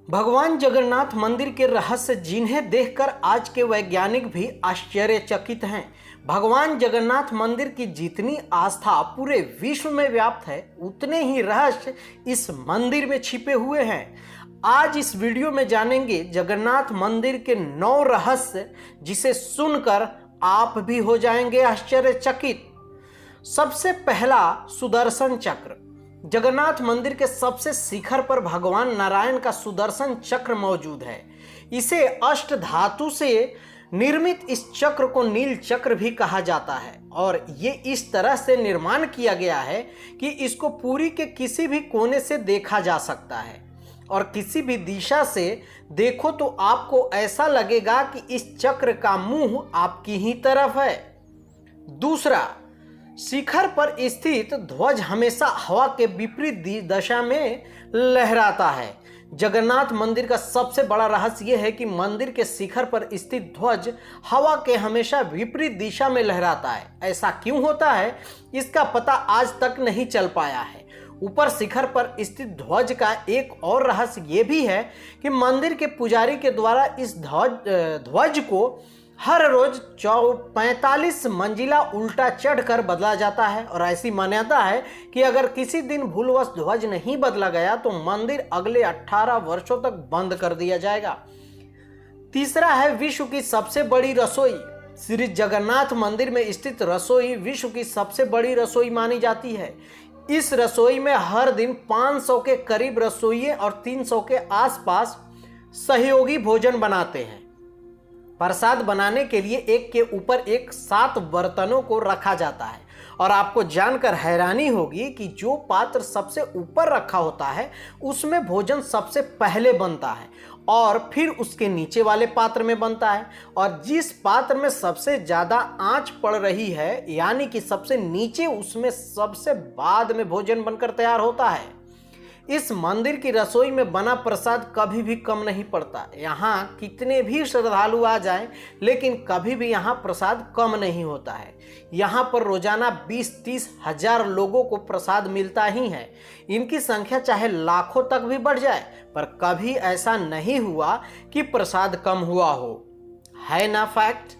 भगवान जगन्नाथ मंदिर के रहस्य जिन्हें देखकर आज के वैज्ञानिक भी आश्चर्यचकित हैं। भगवान जगन्नाथ मंदिर की जितनी आस्था पूरे विश्व में व्याप्त है, उतने ही रहस्य इस मंदिर में छिपे हुए हैं। आज इस वीडियो में जानेंगे जगन्नाथ मंदिर के 9 रहस्य, जिसे सुनकर आप भी हो जाएंगे आश्चर्यचकित। सबसे पहला, सुदर्शन चक्र। जगन्नाथ मंदिर के सबसे शिखर पर भगवान नारायण का सुदर्शन चक्र मौजूद है। इसे अष्ट धातु से निर्मित इस चक्र को नील चक्र भी कहा जाता है और ये इस तरह से निर्माण किया गया है कि इसको पुरी के किसी भी कोने से देखा जा सकता है और किसी भी दिशा से देखो तो आपको ऐसा लगेगा कि इस चक्र का मुंह आपकी ही तरफ है। दूसरा, शिखर पर स्थित ध्वज हमेशा हवा के विपरीत दिशा में लहराता है। जगन्नाथ मंदिर का सबसे बड़ा रहस्य यह है कि मंदिर के शिखर पर स्थित ध्वज हवा के हमेशा विपरीत दिशा में लहराता है। ऐसा क्यों होता है, इसका पता आज तक नहीं चल पाया है। ऊपर शिखर पर स्थित ध्वज का एक और रहस्य यह भी है कि मंदिर के पुजारी के द्वारा इस ध्वज को हर रोज 45 मंजिला उल्टा चढ़कर बदला जाता है और ऐसी मान्यता है कि अगर किसी दिन भूलवश ध्वज नहीं बदला गया तो मंदिर अगले 18 वर्षों तक बंद कर दिया जाएगा। तीसरा है, विश्व की सबसे बड़ी रसोई। श्री जगन्नाथ मंदिर में स्थित रसोई विश्व की सबसे बड़ी रसोई मानी जाती है। इस रसोई में हर दिन 500 के करीब रसोइये और 300 के आसपास सहयोगी भोजन बनाते हैं। प्रसाद बनाने के लिए एक के ऊपर एक 7 बर्तनों को रखा जाता है और आपको जानकर हैरानी होगी कि जो पात्र सबसे ऊपर रखा होता है उसमें भोजन सबसे पहले बनता है और फिर उसके नीचे वाले पात्र में बनता है, और जिस पात्र में सबसे ज़्यादा आंच पड़ रही है यानी कि सबसे नीचे, उसमें सबसे बाद में भोजन बनकर तैयार होता है। इस मंदिर की रसोई में बना प्रसाद कभी भी कम नहीं पड़ता। यहाँ कितने भी श्रद्धालु आ जाएं, लेकिन कभी भी यहाँ प्रसाद कम नहीं होता है। यहाँ पर रोजाना 20-30 हजार लोगों को प्रसाद मिलता ही है। इनकी संख्या चाहे लाखों तक भी बढ़ जाए, पर कभी ऐसा नहीं हुआ कि प्रसाद कम हुआ हो। है ना फैक्ट।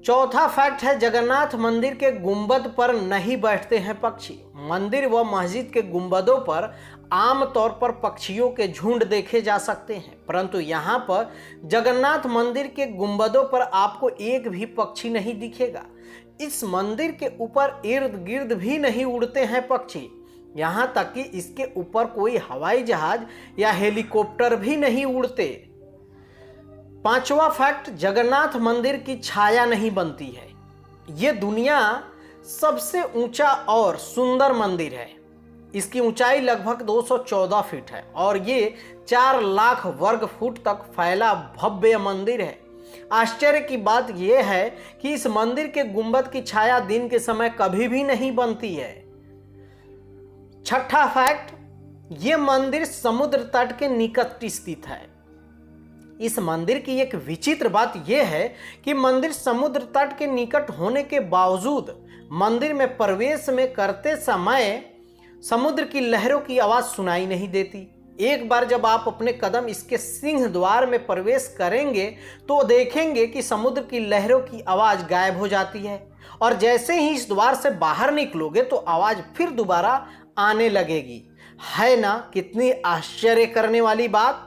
चौथा फैक्ट है, जगन्नाथ मंदिर के गुंबद पर नहीं बैठते हैं पक्षी। मंदिर व मस्जिद के गुंबदों पर आमतौर पर पक्षियों के झुंड देखे जा सकते हैं, परंतु यहाँ पर जगन्नाथ मंदिर के गुंबदों पर आपको एक भी पक्षी नहीं दिखेगा। इस मंदिर के ऊपर इर्द गिर्द भी नहीं उड़ते हैं पक्षी, यहाँ तक कि इसके ऊपर कोई हवाई जहाज या हेलीकॉप्टर भी नहीं उड़ते। पांचवा फैक्ट, जगन्नाथ मंदिर की छाया नहीं बनती है। ये दुनिया सबसे ऊंचा और सुंदर मंदिर है। इसकी ऊंचाई लगभग 214 फीट है और ये 4 लाख वर्ग फुट तक फैला भव्य मंदिर है। आश्चर्य की बात यह है कि इस मंदिर के गुंबद की छाया दिन के समय कभी भी नहीं बनती है। छठा फैक्ट, ये मंदिर समुद्र तट के निकट स्थित है। इस मंदिर की एक विचित्र बात यह है कि मंदिर समुद्र तट के निकट होने के बावजूद मंदिर में प्रवेश में करते समय समुद्र की लहरों की आवाज सुनाई नहीं देती। एक बार जब आप अपने कदम इसके सिंह द्वार में प्रवेश करेंगे तो देखेंगे कि समुद्र की लहरों की आवाज गायब हो जाती है और जैसे ही इस द्वार से बाहर निकलोगे तो आवाज फिर दोबारा आने लगेगी। है ना कितनी आश्चर्य करने वाली बात।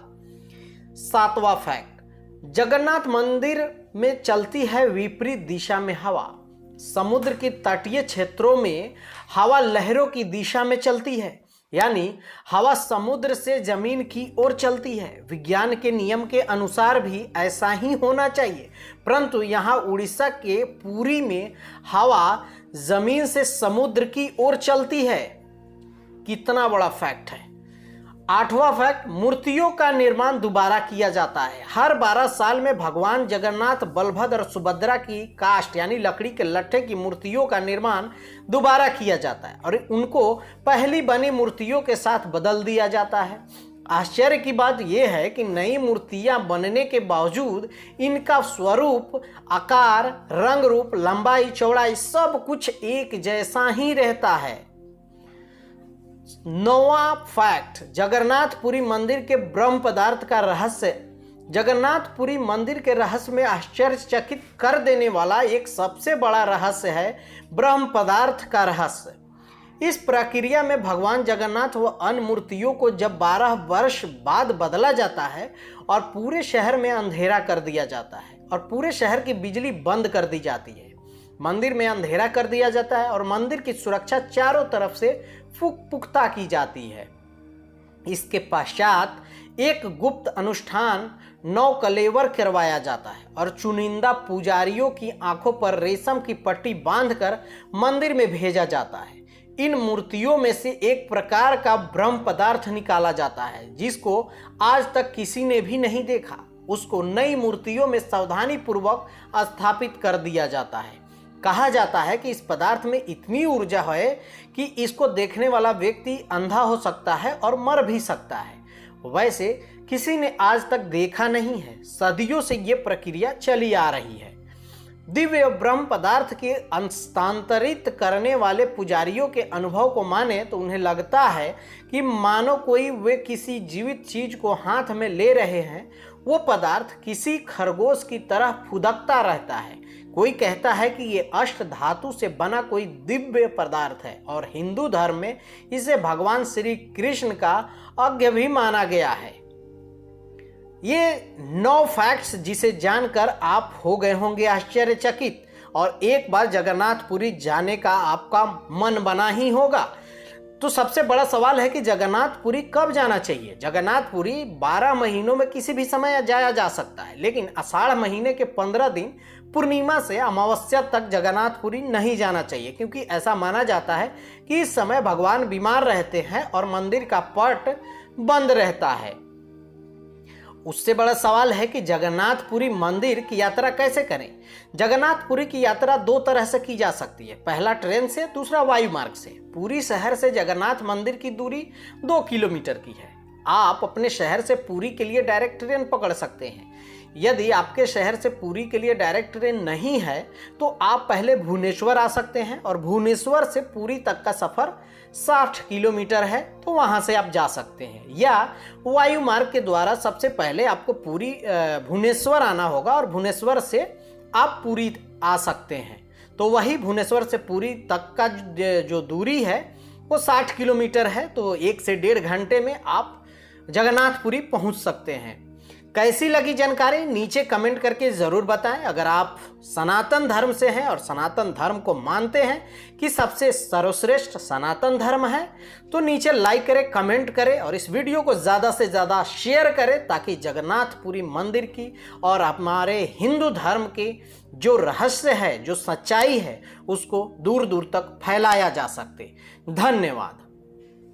सातवां फैक्ट, जगन्नाथ मंदिर में चलती है विपरीत दिशा में हवा। समुद्र के तटीय क्षेत्रों में हवा लहरों की दिशा में चलती है, यानी हवा समुद्र से जमीन की ओर चलती है। विज्ञान के नियम के अनुसार भी ऐसा ही होना चाहिए, परंतु यहाँ उड़ीसा के पुरी में हवा जमीन से समुद्र की ओर चलती है। कितना बड़ा फैक्ट है। आठवां फैक्ट, मूर्तियों का निर्माण दोबारा किया जाता है। हर 12 साल में भगवान जगन्नाथ, बलभद्र और सुभद्रा की काष्ठ यानी लकड़ी के लट्ठे की मूर्तियों का निर्माण दोबारा किया जाता है और उनको पहली बनी मूर्तियों के साथ बदल दिया जाता है। आश्चर्य की बात यह है कि नई मूर्तियां बनने के बावजूद इनका स्वरूप, आकार, रंग रूप, लंबाई, चौड़ाई सब कुछ एक जैसा ही रहता है। नौवां फैक्ट, जगन्नाथपुरी मंदिर के ब्रह्म पदार्थ का रहस्य। जगन्नाथपुरी मंदिर के रहस्य में आश्चर्यचकित कर देने वाला एक सबसे बड़ा रहस्य है ब्रह्म पदार्थ का रहस्य। इस प्रक्रिया में भगवान जगन्नाथ व अन्य मूर्तियों को जब 12 वर्ष बाद बदला जाता है और पूरे शहर में अंधेरा कर दिया जाता है और पूरे शहर की बिजली बंद कर दी जाती है, मंदिर में अंधेरा कर दिया जाता है और मंदिर की सुरक्षा चारों तरफ से पुख्ता की जाती है। इसके पश्चात एक गुप्त अनुष्ठान 9 कलेवर करवाया जाता है और चुनिंदा पुजारियों की आंखों पर रेशम की पट्टी बांधकर मंदिर में भेजा जाता है। इन मूर्तियों में से एक प्रकार का ब्रह्म पदार्थ निकाला जाता है जिसको आज तक किसी ने भी नहीं देखा। उसको नई मूर्तियों में सावधानी पूर्वक स्थापित कर दिया जाता है। कहा जाता है कि इस पदार्थ में इतनी ऊर्जा है कि इसको देखने वाला व्यक्ति अंधा हो सकता है और मर भी सकता है। वैसे किसी ने आज तक देखा नहीं है। सदियों से ये प्रक्रिया चली आ रही है। दिव्य ब्रह्म पदार्थ के हस्तांतरित करने वाले पुजारियों के अनुभव को माने तो उन्हें लगता है कि मानो कोई वे किसी जीवित चीज को हाथ में ले रहे हैं। वो पदार्थ किसी खरगोश की तरह फुदकता रहता है। कोई कहता है कि ये अष्ट धातु से बना कोई दिव्य पदार्थ है और हिंदू धर्म में इसे भगवान श्री कृष्ण का यज्ञ भी माना गया है। ये 9 फैक्ट्स जिसे जानकर आप हो गए होंगे आश्चर्यचकित और एक बार जगन्नाथपुरी जाने का आपका मन बना ही होगा। तो सबसे बड़ा सवाल है कि जगन्नाथपुरी कब जाना चाहिए। जगन्नाथपुरी 12 महीनों में किसी भी समय जाया जा सकता है, लेकिन आषाढ़ महीने के 15 दिन पूर्णिमा से अमावस्या तक जगन्नाथपुरी नहीं जाना चाहिए, क्योंकि ऐसा माना जाता है कि इस समय भगवान बीमार रहते हैं और मंदिर का पट बंद रहता है। उससे बड़ा सवाल है कि जगन्नाथपुरी मंदिर की यात्रा कैसे करें। जगन्नाथपुरी की यात्रा 2 तरह से की जा सकती है, पहला ट्रेन से, दूसरा वायु मार्ग से। पुरी शहर से जगन्नाथ मंदिर की दूरी 2 किलोमीटर की है। आप अपने शहर से पुरी के लिए डायरेक्ट ट्रेन पकड़ सकते हैं। यदि आपके शहर से पुरी के लिए डायरेक्ट ट्रेन नहीं है तो आप पहले भुवनेश्वर आ सकते हैं और भुवनेश्वर से पुरी तक का सफर 60 किलोमीटर है, तो वहां से आप जा सकते हैं। या वायु मार्ग के द्वारा सबसे पहले आपको भुवनेश्वर आना होगा और भुवनेश्वर से आप पुरी आ सकते हैं। तो वही भुवनेश्वर से पुरी तक का जो दूरी है वो 60 किलोमीटर है। तो 1 से 1.5 घंटे में आप जगन्नाथपुरी पहुंच सकते हैं। कैसी लगी जानकारी नीचे कमेंट करके ज़रूर बताएं। अगर आप सनातन धर्म से हैं और सनातन धर्म को मानते हैं कि सबसे सर्वश्रेष्ठ सनातन धर्म है तो नीचे लाइक करें, कमेंट करें और इस वीडियो को ज़्यादा से ज़्यादा शेयर करें, ताकि जगन्नाथपुरी मंदिर की और हमारे हिंदू धर्म के जो रहस्य है, जो सच्चाई है, उसको दूर दूर तक फैलाया जा सके। धन्यवाद।